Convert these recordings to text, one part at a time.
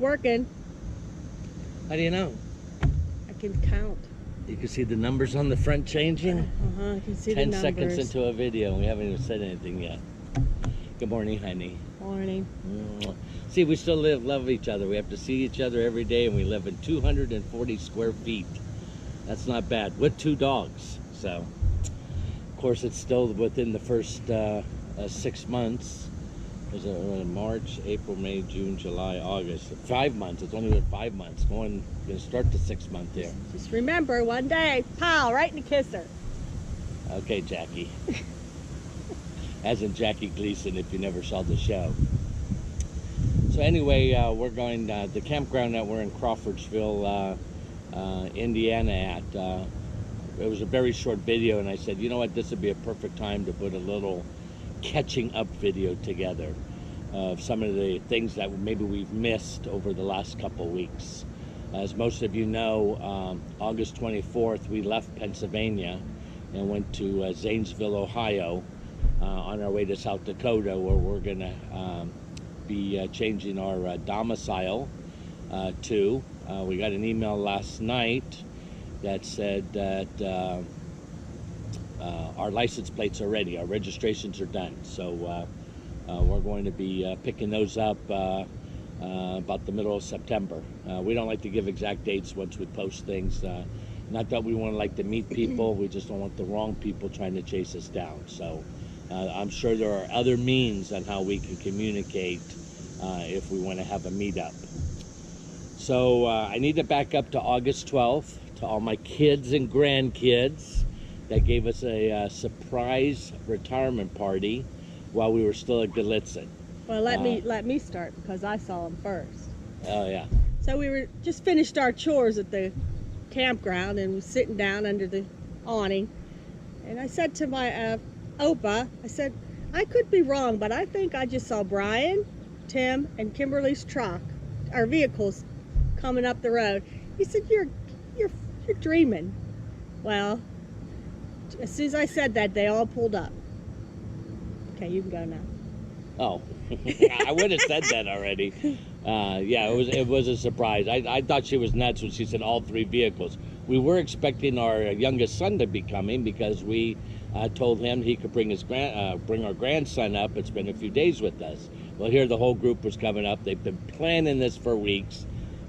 working. How do you know? I can count. You can see the numbers on the front changing. I can see the 10 numbers. seconds into a video, we haven't even said anything yet. Good morning, honey. Morning. See, we still love each other. We have to see each other every day, and we live in 240 square feet. That's not bad, with 2 dogs. So, of course, it's still within the first 6 months. There's March, April, May, June, July, August. 5 months. It's only been 5 months. Going to start the 6th month here. Just remember, one day, pow, right in the kisser. Okay, Jackie. As in Jackie Gleason, if you never saw the show. So anyway, we're going the campground that we're in Crawfordsville, Indiana at. It was a very short video, and I said, you know what, this would be a perfect time to put a little catching up video together of some of the things that maybe we've missed over the last couple weeks. As most of you know, August 24th, we left Pennsylvania and went to Zanesville, Ohio, on our way to South Dakota, where we're going to be changing our domicile to. We got an email last night that said that our license plates are ready, our registrations are done. So we're going to be picking those up about the middle of September. We don't like to give exact dates once we post things. Not that we want to like to meet people, we just don't want the wrong people trying to chase us down. So I'm sure there are other means on how we can communicate if we want to have a meetup. So I need to back up to August 12th to all my kids and grandkids that gave us a surprise retirement party while we were still at Gallitzin. Well, let me start because I saw them first. Oh yeah. So we were just finished our chores at the campground and was sitting down under the awning, and I said to my Opa, I said, I could be wrong, but I think I just saw Brian, Tim, and Kimberly's truck, our vehicles, coming up the road. He said, you're dreaming. Well, as soon as I said that, they all pulled up. Okay, you can go now. Oh, I would have said that already. Yeah, it was a surprise. I thought she was nuts when she said all 3 vehicles. We were expecting our youngest son to be coming because we told him he could bring our grandson up and spend a few days with us. Well, here the whole group was coming up. They've been planning this for weeks.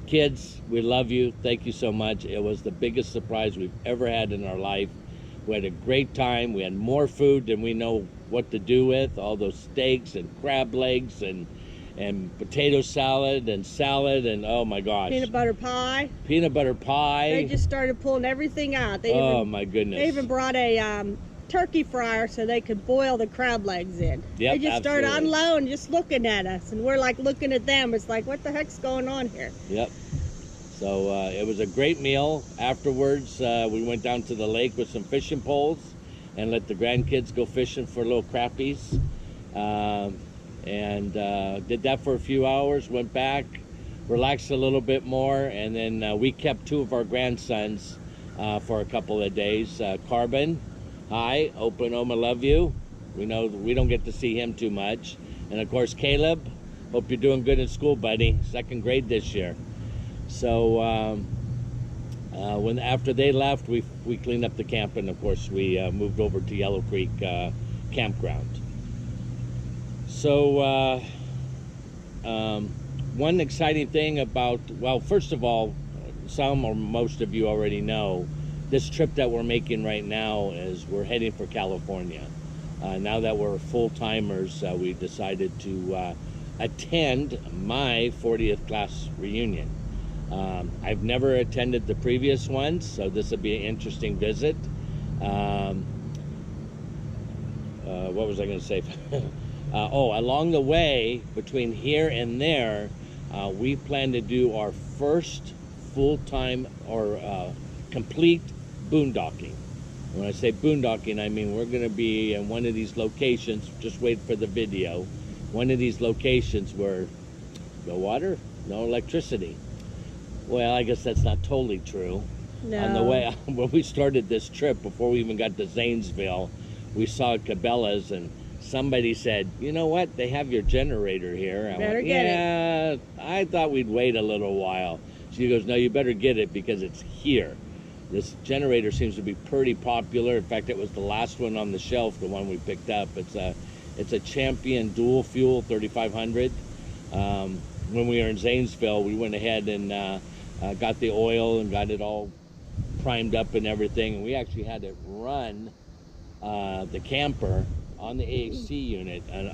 Kids, we love you. Thank you so much. It was the biggest surprise we've ever had in our life. We had a great time. We had more food than we know what to do with. All those steaks and crab legs and potato salad and oh my gosh. Peanut butter pie. Peanut butter pie. They just started pulling everything out. My goodness. They even brought a turkey fryer so they could boil the crab legs in. Yep, they just started unloading, just looking at us, and we're like looking at them. It's like, what the heck's going on here? Yep. So it was a great meal. Afterwards, we went down to the lake with some fishing poles and let the grandkids go fishing for little crappies. And did that for a few hours, went back, relaxed a little bit more, and then we kept 2 of our grandsons for a couple of days. Carbon, hi, Open Oma, love you. We know we don't get to see him too much. And of course, Caleb, hope you're doing good in school, buddy. 2nd grade this year. So after they left, we cleaned up the camp, and of course we moved over to Yellow Creek campground. So one exciting thing about, well, first of all, some or most of you already know, this trip that we're making right now is we're heading for California. Now that we're full-timers, we decided to attend my 40th class reunion. I've never attended the previous ones, so this will be an interesting visit. What was I going to say? Along the way, between here and there, we plan to do our first full-time or complete boondocking. When I say boondocking, I mean we're going to be in one of these locations, just wait for the video, one of these locations where no water, no electricity. Well, I guess that's not totally true. No. On the way, when we started this trip, before we even got to Zanesville, we saw Cabela's, and somebody said, you know what, they have your generator here. I Better went, get it. yeah, I thought we'd wait a little while. She goes, no, you better get it because it's here. This generator seems to be pretty popular. In fact, it was the last one on the shelf, the one we picked up. It's a Champion dual fuel 3500. When we were in Zanesville, we went ahead and got the oil and got it all primed up and everything. And we actually had it run the camper on the AHC unit, and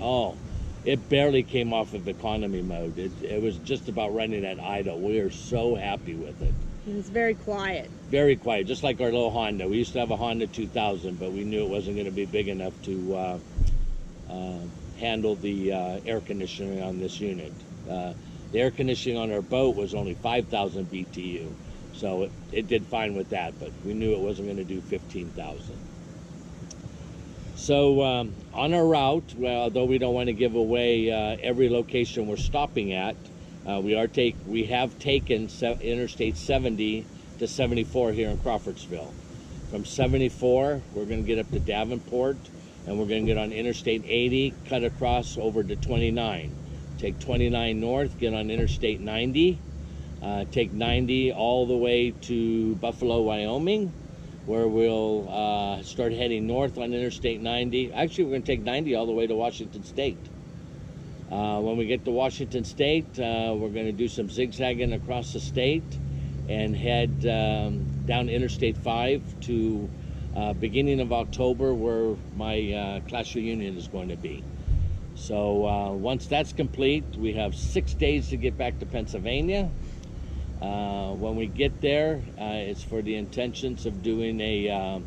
it barely came off of economy mode. It was just about running at idle. We are so happy with it. It's very quiet. Very quiet, just like our little Honda. We used to have a Honda 2000, but we knew it wasn't going to be big enough to handle the air conditioning on this unit. The air conditioning on our boat was only 5,000 BTU, so it did fine with that, but we knew it wasn't going to do 15,000. So on our route, well, although we don't want to give away every location we're stopping at, we have taken Interstate 70 to 74 here in Crawfordsville. From 74, we're going to get up to Davenport, and we're going to get on Interstate 80, cut across over to 29. Take 29 north, get on Interstate 90, take 90 all the way to Buffalo, Wyoming, where we'll start heading north on Interstate 90. Actually, we're going to take 90 all the way to Washington State. When we get to Washington State, we're going to do some zigzagging across the state and head down Interstate 5 to beginning of October, where my class reunion is going to be. So once that's complete, we have 6 days to get back to Pennsylvania. When we get there, it's for the intentions of doing a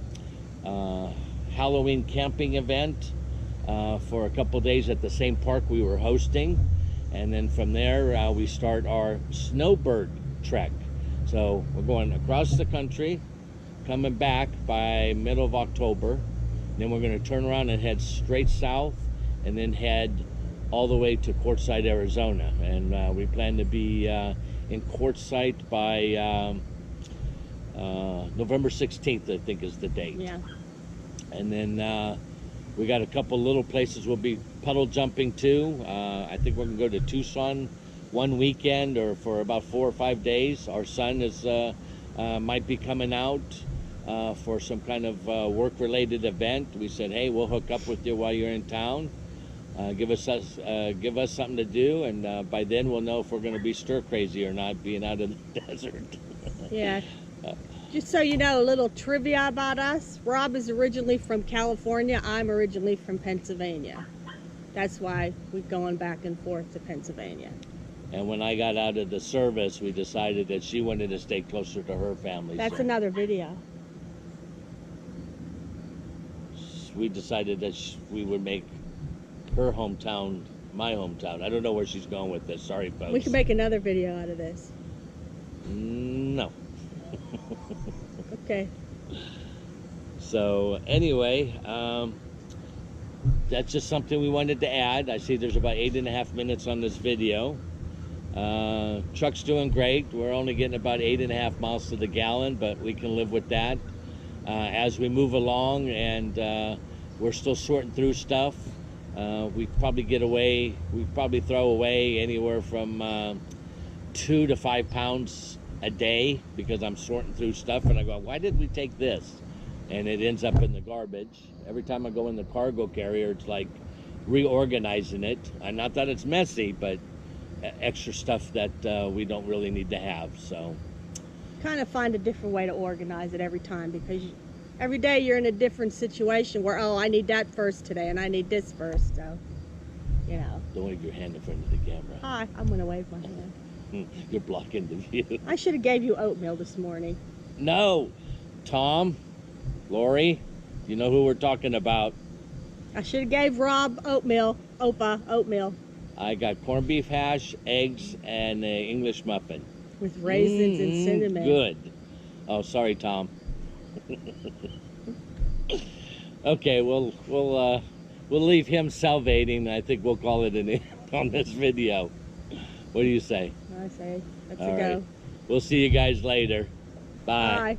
Halloween camping event for a couple days at the same park we were hosting, and then from there we start our snowbird trek. So we're going across the country, coming back by middle of October, then we're going to turn around and head straight south and then head all the way to Quartzsite, Arizona, and we plan to be in Quartzsite by November 16th, I think is the date. Yeah. And then we got a couple little places we'll be puddle jumping to. I think we're going to go to Tucson one weekend or for about 4 or 5 days. Our son is might be coming out for some kind of work-related event. We said, hey, we'll hook up with you while you're in town. Give us something to do, and by then we'll know if we're going to be stir crazy or not, being out in the desert. Yeah. Just so you know, a little trivia about us. Rob is originally from California. I'm originally from Pennsylvania. That's why we're going back and forth to Pennsylvania. And when I got out of the service, we decided that she wanted to stay closer to her family. That's so another video. we decided that we would make her hometown my hometown. I don't know where she's going with this. Sorry, folks. We can make another video out of this. No. Okay. So anyway, that's just something we wanted to add. I see there's about 8.5 minutes on this video. Truck's doing great. We're only getting about 8.5 miles to the gallon, but we can live with that. As we move along, and we're still sorting through stuff. We probably throw away anywhere from 2 to 5 pounds a day because I'm sorting through stuff, and I go, why did we take this? And it ends up in the garbage. Every time I go in the cargo carrier, it's like reorganizing it. And not that it's messy, but extra stuff that we don't really need to have. So Kind of find a different way to organize it every time, because every day you're in a different situation where, oh, I need that first today and I need this first. So, you know. don't wave your hand in front of the camera. Hi, I'm going to wave my hand. You're blocking the view. I should have gave you oatmeal this morning. No. Tom, Lori, you know who we're talking about. I should have gave Rob oatmeal. Oatmeal. I got corned beef hash, eggs, and an English muffin. With raisins and cinnamon. Good. Oh, sorry, Tom. Okay, we'll leave him salivating. I think we'll call it an end on this video. What do you say? I say, let's All go. right. We'll see you guys later. Bye. Bye.